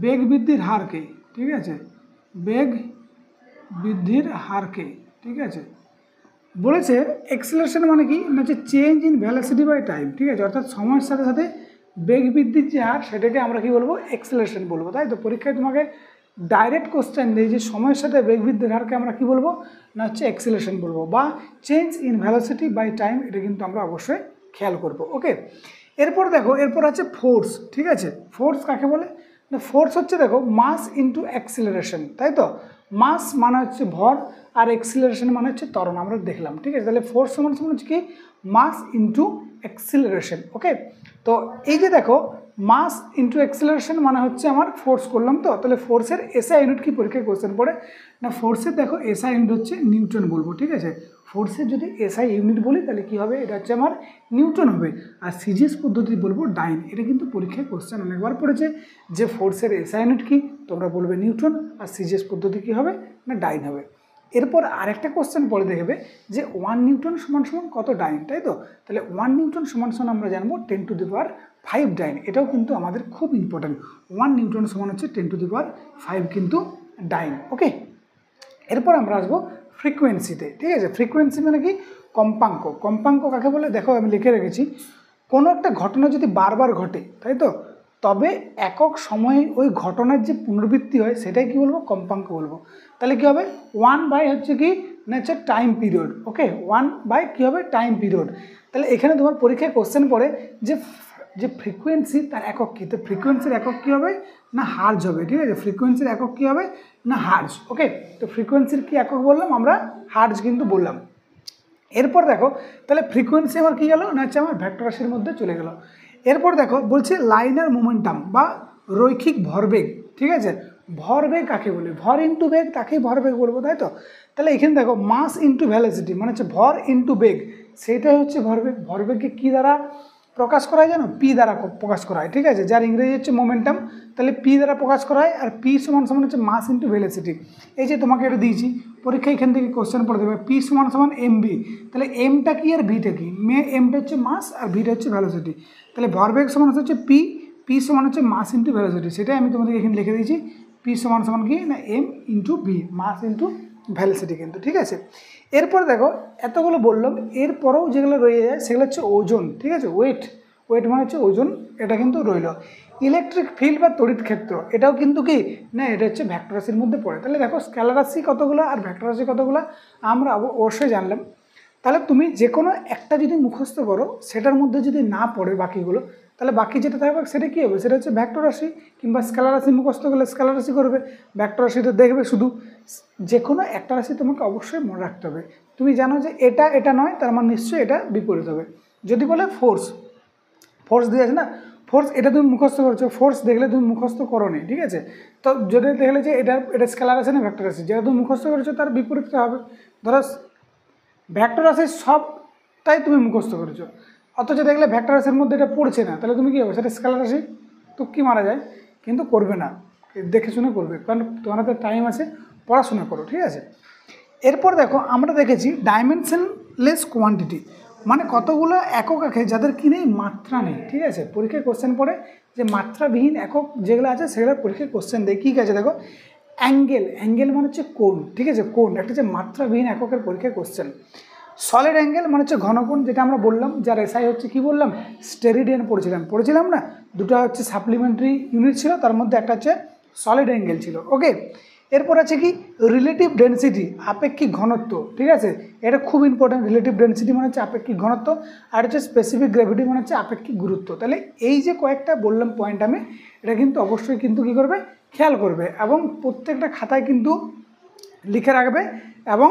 বেগ বৃদ্ধির হারকে, ঠিক আছে। বেগ বৃদ্ধির হারকে, ঠিক আছে। বলেছে এক্সেলারেশন মানে কি না হচ্ছে change in velocity by time, ঠিক আছে। অর্থাৎ সময়ের সাথে সাথে বেগ বৃদ্ধির যে হার, সেটাকে আমরা কি বলবো? এক্সেলারেশন বলবো, তাই তো। পরীক্ষায় তোমাকে ডাইরেক্ট কোশ্চেন দেয় যে সময়ের সাথে বেগ বৃদ্ধির হারকে আমরা কি বলবো না হচ্ছে অ্যাক্সিলারেশন বলবো, বা change in velocity by time, এটা কিন্তু আমরা অবশ্যই খেয়াল করব। ওকে, এরপর দেখো, এরপর আছে ফোর্স। ঠিক আছে, ফোর্স কাকে বলে না, ফোর্স হচ্ছে দেখো মাস ইন্টু অ্যাক্সিলারেশন, তাই তো। মাস মানে হচ্ছে ভর, আর অ্যাক্সিলারেশন মানে হচ্ছে ত্বরণ, আমরা দেখলাম। ঠিক আছে, তাহলে ফোর্স সমান সমান হচ্ছে কি মাস ইন্টু অ্যাক্সিলারেশন। ওকে, তো এই যে দেখো মাস ইন্টু অ্যাক্সিলারেশন মানে হচ্ছে আমার ফোর্স করলাম, তো তাহলে ফোর্সের এসআই ইউনিট কি পরীক্ষায় কোশ্চেন পড়ে না, ফোর্সের দেখো এসআই ইউনিট হচ্ছে নিউটন বলবো। ঠিক আছে, ফোর্সের যদি এসআই ইউনিট বলি তাহলে কি হবে, এটা হচ্ছে আমার নিউটন হবে। আর সিজিএস পদ্ধতি বলবো ডাইন। এটা কিন্তু পরীক্ষায় কোশ্চেন অনেকবার পড়েছে যে ফোর্সের এসআই ইউনিট কি, তোমরা বলবে নিউটন, আর সিজিএস পদ্ধতি কি হবে না ডাইন হবে। এরপর আরেকটা কোশ্চেন পড়ে দেখবে যে 1 নিউটন সমান সমান কত ডাইন, তাই তো। তাহলে 1 নিউটন সমান সমান আমরা জানবো 10⁵ ডাইন। এটাও কিন্তু আমাদের খুব ইম্পর্টেন্ট। 1 নিউটন সমান হচ্ছে 10⁵ কিন্তু ডাইন। ওকে, এরপর আমরা আসবো ফ্রিকোয়েন্সিতে। ঠিক আছে, ফ্রিকোয়েন্সি মানে কি কম্পাঙ্ক। কম্পাঙ্ক কাকে বলে দেখো আমি লিখে রেখেছি, কোনো একটা ঘটনা যদি বারবার ঘটে, তাই তো, তবে একক সময়ে ওই ঘটনার যে পুনরাবৃত্তি হয় সেটাই কি বলবো কম্পাঙ্ক বলবো। তাহলে কি হবে 1 হচ্ছে কি না হচ্ছে টাইম পিরিয়ড। ওকে, 1 কি হবে টাইম পিরিয়ড। তাহলে এখানে তোমার পরীক্ষায় কোশ্চেন পড়ে যে যে ফ্রিকোয়েন্সি তার একক কী, তো ফ্রিকোয়েন্সির একক কী হবে না হার্জ হবে। ঠিক আছে, ফ্রিকোয়েন্সির একক কী হবে না হার্জ। ওকে, তো ফ্রিকোয়েন্সির কি একক বললাম আমরা, হার্জ কিন্তু বললাম। এরপর দেখো তাহলে ফ্রিকোয়েন্সি আমার কী গেল না হচ্ছে আমার ভেক্টর রাশির মধ্যে চলে গেল। এরপর দেখো বলছে লাইনার মোমেন্টাম বা রৈখিক ভরবেগ। ঠিক আছে, ভরবেগ কাকে বলে, ভর ইন্টু বেগ, তাকেই ভরবেগ বলবো, তাই তো। তাহলে এখানে দেখো মাস ইন্টু ভেলোসিটি মানে হচ্ছে ভর ইন্টু বেগ, সেটাই হচ্ছে ভরবেগ। ভরবেগকে কী দ্বারা প্রকাশ করা হয় জানো, পি দ্বারা প্রকাশ করা হয়। ঠিক আছে, যার ইংরেজি হচ্ছে মোমেন্টাম, তাহলে পি দ্বারা প্রকাশ করা হয়। আর পি সমান সমান হচ্ছে মাস ইন্টু ভেলোসিটি। এই যে তোমাকে এটা দিয়েছি পরীক্ষা, এখান থেকে কোশ্চেন পড়ে দেবে পি সমান সমান এম বি। তাহলে এমটা কি আর ভিটা কি, এমটা হচ্ছে মাস আর ভিটা হচ্ছে ভেলোসিটি। তাহলে ভরবেগ সমান হচ্ছে পি, পি সমান হচ্ছে মাস ইন্টু ভেলোসিটি। সেটাই আমি তোমাদেরকে এখানে লিখে দিয়েছি, পি সমান সমান কি না M into V, mass into velocity কিন্তু। ঠিক আছে, এরপর দেখো এতগুলো বললাম, এরপরেও যেগুলো রয়ে যায় সেগুলো হচ্ছে ওজন। ঠিক আছে, ওয়েট, ওয়েট মানে হচ্ছে ওজন, এটা কিন্তু রইল। ইলেকট্রিক ফিল্ড বা তড়িৎ ক্ষেত্র, এটাও কিন্তু কি না এটা হচ্ছে ভেক্টর রাশির মধ্যে পড়ে। তাহলে দেখো স্কেলার রাশি কতগুলো আর ভেক্টর রাশি কতগুলো আমরা অবশ্যই জানলাম। তাহলে তুমি যে কোনো একটা যদি মুখস্থ করো সেটার মধ্যে যদি না পড়ে বাকিগুলো, তাহলে বাকি যেটা থাকবে সেটা কী হবে, সেটা হচ্ছে ভেক্টর রাশি। কিংবা স্কেলার রাশি মুখস্থ করলে স্কেলার রাশি করবে, ভেক্টর রাশিটা দেখবে শুধু। যে কোনো একটা রাশি তোমাকে অবশ্যই মনে রাখতে হবে। তুমি জানো যে এটা এটা নয়, তার মানে নিশ্চয়ই এটা বিপরীত হবে। যদি বলে ফোর্স, ফোর্স দিয়ে আছে না, ফোর্স এটা তুমি মুখস্থ করছো, ফোর্স দেখলে তুমি মুখস্থ করো নি। ঠিক আছে, তো যদি দেখলে যে এটা স্কেলার আছে না ভেক্টর রাশি, যেটা তুমি মুখস্থ করেছো তার বিপরীতটা হবে। ধরো ভেক্টর রাশির সবটাই তুমি মুখস্থ করেছো, অথচ দেখলে ভেক্টর রাশির মধ্যে এটা পড়ছে না, তাহলে তুমি কী হবে, সেটা স্কেলার রাশি তো কি মারা যায়, কিন্তু করবে না, দেখে শুনে করবে, কারণ তোমার হাতে টাইম আছে, পড়াশোনা করো। ঠিক আছে, এরপর দেখো আমরা দেখেছি ডাইমেনশনলেস কোয়ান্টিটি মানে কতগুলো একক আছে যাদের কি নেই, মাত্রা নেই। ঠিক আছে, পরীক্ষায় কোশ্চেন পড়ে যে মাত্রাবিহীন একক যেগুলো আছে সেগুলো পরীক্ষায় কোশ্চেন দেয়। কী আছে দেখো, অ্যাঙ্গেল, অ্যাঙ্গেল মানে হচ্ছে কোণ। ঠিক আছে, কোণ একটা হচ্ছে মাত্রাবিহীন এককের পরীক্ষায় কোশ্চেন। সলিড অ্যাঙ্গেল মানে হচ্ছে ঘনকোণ, যেটা আমরা বললাম, যার এসআই হচ্ছে কি বললাম স্টেরিডিয়ান পড়েছিলাম না, দুটো হচ্ছে সাপ্লিমেন্টারি ইউনিট ছিল, তার মধ্যে একটা হচ্ছে সলিড অ্যাঙ্গেল ছিল। ওকে, এরপর আছে কি রিলেটিভ ডেন্সিটি, আপেক্ষিক ঘনত্ব। ঠিক আছে, এটা খুব ইম্পর্টেন্ট। রিলেটিভ ডেন্সিটি মানে হচ্ছে আপেক্ষিক ঘনত্ব, আর হচ্ছে স্পেসিফিক গ্র্যাভিটি মানে হচ্ছে আপেক্ষিক গুরুত্ব। তাহলে এই যে কয়েকটা বললাম পয়েন্ট আমি, এটা কিন্তু অবশ্যই কিন্তু কী করবে, খেয়াল করবে, এবং প্রত্যেকটা খাতায় কিন্তু লিখে রাখবে, এবং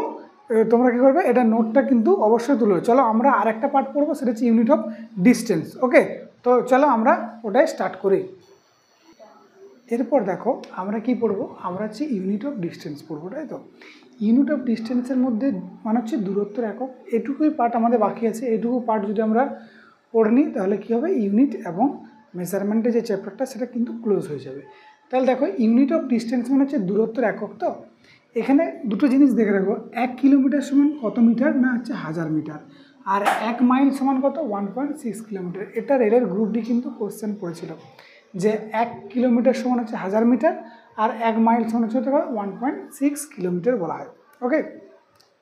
তোমরা কী করবে এটা নোটটা কিন্তু অবশ্যই তুলবে। চলো আমরা আরেকটা পার্ট পড়বো, সেটা হচ্ছে ইউনিট অফ ডিস্টেন্স। ওকে, তো চলো আমরা ওটাই স্টার্ট করি। এরপর দেখো আমরা কি পড়বো, আমরা হচ্ছে ইউনিট অফ ডিস্টেন্স পড়বো, তাই তো। ইউনিট অফ ডিস্টেন্সের মধ্যে মানে হচ্ছে দূরত্বের একক, এটুকুই পার্ট আমাদের বাকি আছে। এটুকু পার্ট যদি আমরা পড়ে নিই তাহলে কী হবে, ইউনিট এবং মেজারমেন্টের যে চ্যাপ্টারটা সেটা কিন্তু ক্লোজ হয়ে যাবে। তাহলে দেখো ইউনিট অফ ডিস্টেন্স মানে হচ্ছে দূরত্বের একক। তো এখানে দুটো জিনিস দেখে রাখবো, 1 কিলোমিটার সমান কত মিটার না হচ্ছে 1000 মিটার, আর 1 মাইল সমান কত 1.6 কিলোমিটার। এটা রেলের গ্রুপ ডি কিন্তু কোশ্চেন পড়েছিল যে 1 কিলোমিটার সমান হচ্ছে 1000 মিটার, আর 1 মাইল সমান হচ্ছে 1.6 কিলোমিটার বলা হয়। ওকে,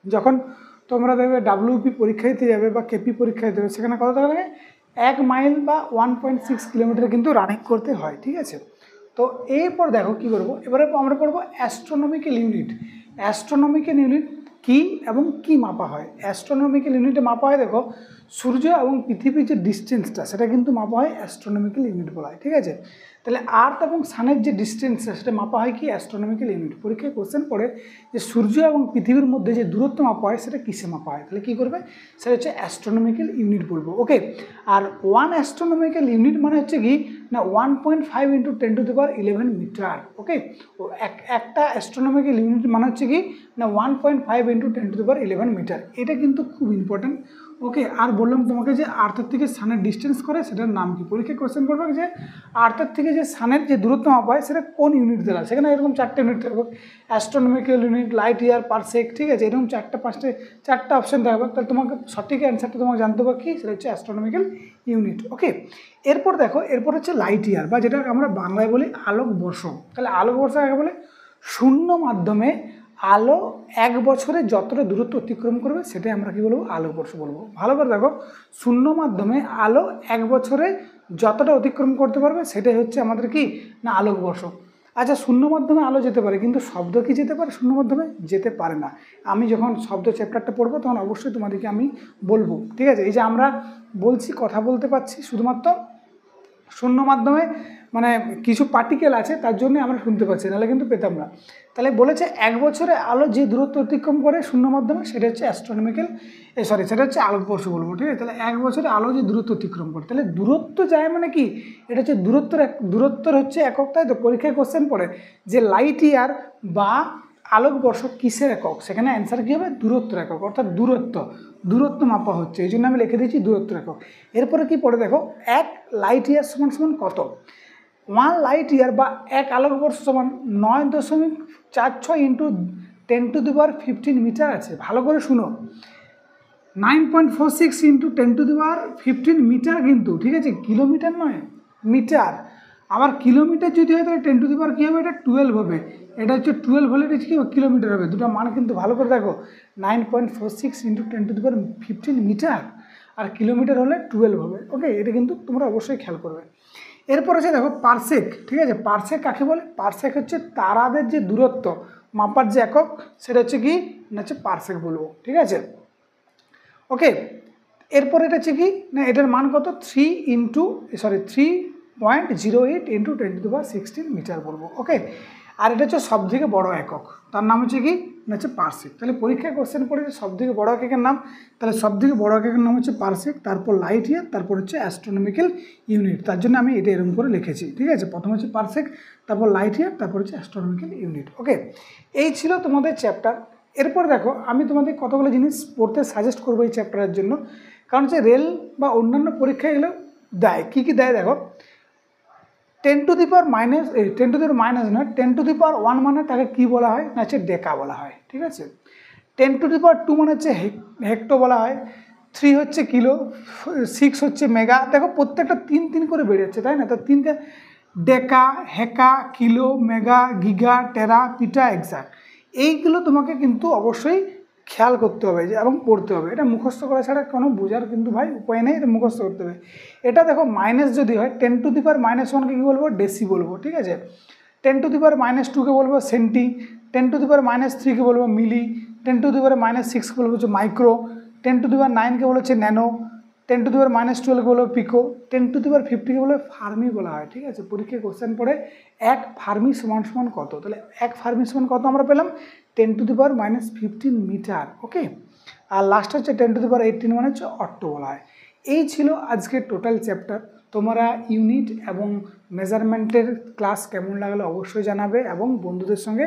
যখন তোমরা দেখবে ডাব্লিউপি পরীক্ষা দিতে যাবে বা কেপি পরীক্ষা দিতে যাবে, সেখানে কত টাকা লাগে, 1 মাইল বা 1.6 কিলোমিটার কিন্তু রানিং করতে হয়। ঠিক আছে, তো এরপর দেখো কি করব, এবারে আমরা পড়বো অ্যাস্ট্রোনমিক্যাল ইউনিট। অ্যাস্ট্রোনমিক্যাল ইউনিট কি এবং কি মাপা হয়? অ্যাস্ট্রোনমিক্যাল ইউনিটে মাপা হয়, দেখো সূর্য এবং পৃথিবীর যে ডিস্টেন্সটা সেটা কিন্তু মাপা হয় অ্যাস্ট্রোনমিক্যাল ইউনিট বলা হয়, ঠিক আছে। তাহলে আর্থ এবং সানের যে ডিস্টেন্সটা সেটা মাপা হয় কি? Astronomical unit. পরীক্ষায় কোশ্চেন পড়ে যে সূর্য এবং পৃথিবীর মধ্যে যে দূরত্ব মাপা হয় সেটা কিসে মাপা হয়? তাহলে কী করবে? সেটা হচ্ছে অ্যাস্ট্রোনমিক্যাল ইউনিট বলবো, ওকে। আর 1 অ্যাস্ট্রোনমিক্যাল ইউনিট মানে হচ্ছে কি না 1.5 × 10⁻11 মিটার, ওকে। একটা অ্যাস্ট্রোনমিক্যাল ইউনিট মানে হচ্ছে কি না 1.5 × 10⁻11 মিটার। এটা কিন্তু খুব ইম্পর্টেন্ট, ওকে। আর বললাম তোমাকে যে আর্থের থেকে সানের ডিস্টেন্স করে সেটার নাম কি? পরীক্ষায় কোশ্চেন করবে যে আর্থের থেকে যে সানের যে দূরত্ব মাপা হয় সেটা কোন ইউনিট দ্বারা? সেখানে এরকম 4টে ইউনিট থাকবে, astronomical unit, light year, parsec, ঠিক আছে। এরকম 4টে অপশন থাকবে। তাহলে তোমাকে সঠিক অ্যান্সারটা তোমাকে জানতে হবে কি? সেটা হচ্ছে অ্যাস্ট্রোনমিক্যাল ইউনিট, ওকে। এরপর দেখো, এরপর হচ্ছে লাইট ইয়ার, বা যেটাকে আমরা বাংলায় বলি আলোকবর্ষ। তাহলে আলোকবর্ষ কাকে বলে? শূন্য মাধ্যমে আলো 1 বছরে যতটা দূরত্ব অতিক্রম করবে সেটাই আমরা কি বলবো? আলোকবর্ষ বলবো। ভালো করে দেখো, শূন্য মাধ্যমে আলো 1 বছরে যতটা অতিক্রম করতে পারবে সেটাই হচ্ছে আমাদের কি না আলোকবর্ষ। আচ্ছা, শূন্য মাধ্যমে আলো যেতে পারে, কিন্তু শব্দ কি যেতে পারে? শূন্য মাধ্যমে যেতে পারে না। আমি যখন শব্দ চ্যাপ্টারটা পড়বো তখন অবশ্যই তোমাদেরকে আমি বলবো, ঠিক আছে। এই যে আমরা বলছি, কথা বলতে পারছি শুধুমাত্র শূন্য মাধ্যমে, মানে কিছু পার্টিকেল আছে তার জন্য আমরা শুনতে পাচ্ছি, নাহলে কিন্তু পেতাম না। তাহলে বলেছে 1 বছরে আলো যে দূরত্ব অতিক্রম করে শূন্য মাধ্যমে সেটা হচ্ছে অ্যাস্ট্রোনমিক্যাল, সেটা হচ্ছে আলোকবর্ষ বলবো, ঠিক আছে। তাহলে 1 বছরে আলো যে দূরত্ব অতিক্রম করে, তাহলে দূরত্ব যায় মানে কি? এটা হচ্ছে দূরত্বের হচ্ছে একক, তাই তো। পরীক্ষায় কোশ্চেন পড়ে যে লাইট ইয়ার বা আলোকবর্ষ কিসের একক? সেখানে অ্যান্সার কী হবে? দূরত্বের একক, অর্থাৎ দূরত্ব মাপা হচ্ছে, এই জন্য আমি লিখে দিয়েছি দূরত্বের একক। এরপরে কি পড়ে দেখো, 1 লাইট ইয়ার সমান কত? 1 লাইট ইয়ার বা 1 আলোকবর্ষ সমান 9.46 × 10⁻15 মিটার আছে। ভালো করে শুনো, 9.46 × 10⁻15 মিটার কিন্তু, ঠিক আছে, কিলোমিটার নয়, মিটার। আবার কিলোমিটার যদি হয় তাহলে 10⁻ কী হবে? এটা 12 হবে। এটা হচ্ছে 12 হলে এটা কী হবে? কিলোমিটার হবে। দুটো মান কিন্তু ভালো করে দেখো, 9.46 × 10⁻15 মিটার, আর কিলোমিটার হলে 12 হবে, ওকে। এটা কিন্তু তোমরা অবশ্যই খেয়াল করবে। এরপর আছে দেখো পারসেক, ঠিক আছে। পারসেক কাকে বলে? পারসেক হচ্ছে তারাদের যে দূরত্ব মাপার যে একক, সেটা হচ্ছে কি না হচ্ছে পারসেক বলবো, ঠিক আছে, ওকে। এরপর এটা হচ্ছে কি না এটার মান কত? 3.08 × 10⁻16 মিটার বলবো, ওকে। আর এটা হচ্ছে সবথেকে বড় একক, তার নাম হচ্ছে কি না হচ্ছে পারসেক। তাহলে পরীক্ষায় কোশ্চেন পড়েছে সবথেকে বড় এককের নাম, তাহলে সবথেকে বড় এককের নাম হচ্ছে পারসেক, তারপর লাইট ইয়ার, তারপর হচ্ছে অ্যাস্ট্রোনমিক্যাল ইউনিট। তার জন্য আমি এটা এরকম করে লিখেছি, ঠিক আছে। প্রথম হচ্ছে পারসেক, তারপর লাইট ইয়ার, তারপর হচ্ছে অ্যাস্ট্রোনমিক্যাল ইউনিট, ওকে। এই ছিল তোমাদের চ্যাপ্টার। এরপর দেখো, আমি তোমাদের কতগুলো জিনিস পড়তে সাজেস্ট করবো এই চ্যাপ্টারের জন্য, কারণ হচ্ছে রেল বা অন্যান্য পরীক্ষা এগুলো দেয়। কী কী দেয় দেখো, 10⁻⁻, 10⁻1 মানে তাকে কী বলা হয় না হচ্ছে ডেকা বলা হয়, ঠিক আছে। 10⁻2 মানে হচ্ছে হেক্টো বলা হয়, 3 হচ্ছে কিলো, 6 হচ্ছে মেগা। দেখো প্রত্যেকটা 3 করে বেড়ে যাচ্ছে, তাই না? তো 3কে ডেকা, হেকা, কিলো, মেগা, গিগা, টেরা, পিটা, এক্সাক্ট, এইগুলো তোমাকে কিন্তু অবশ্যই খেয়াল করতে হবে যে এবং পড়তে হবে। এটা মুখস্থ করা ছাড়া কোনো বোঝার কিন্তু ভাই উপায় নেই, এটা মুখস্থ করতে হবে। এটা দেখো মাইনাস যদি হয়, 10⁻−1কে কী বলবো? ডেসি বলবো, ঠিক আছে। 10⁻−2কে বলবো সেন্টি, 10⁻−3কে বলবো মিলি, 10⁻−6কে বলবো হচ্ছে মাইক্রো, 10⁻9কে বলা হচ্ছে ন্যানো, 10⁻−12কে বলবো পিকো, 10⁻50কে বলে ফার্মি বলা হয়, ঠিক আছে। পরীক্ষায় কোশ্চেন পড়ে 1 ফার্মি সমান কত? তাহলে 1 ফার্মি সমান কত আমরা পেলাম? 10⁻−15 মিটার, ওকে। আর লাস্ট হচ্ছে 10⁻18 মানে হচ্ছে অট্টো বলা হয়। এই ছিল আজকের টোটাল চ্যাপ্টার। তোমরা ইউনিট এবং মেজারমেন্টের ক্লাস কেমন লাগলো অবশ্যই জানাবে, এবং বন্ধুদের সঙ্গে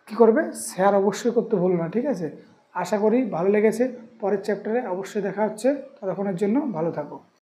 কী করবে? শেয়ার অবশ্যই করতে ভুলো না, ঠিক আছে। আশা করি ভালো লেগেছে। পরের চ্যাপ্টারে অবশ্যই দেখা হচ্ছে, ততক্ষণের জন্য ভালো থাকো।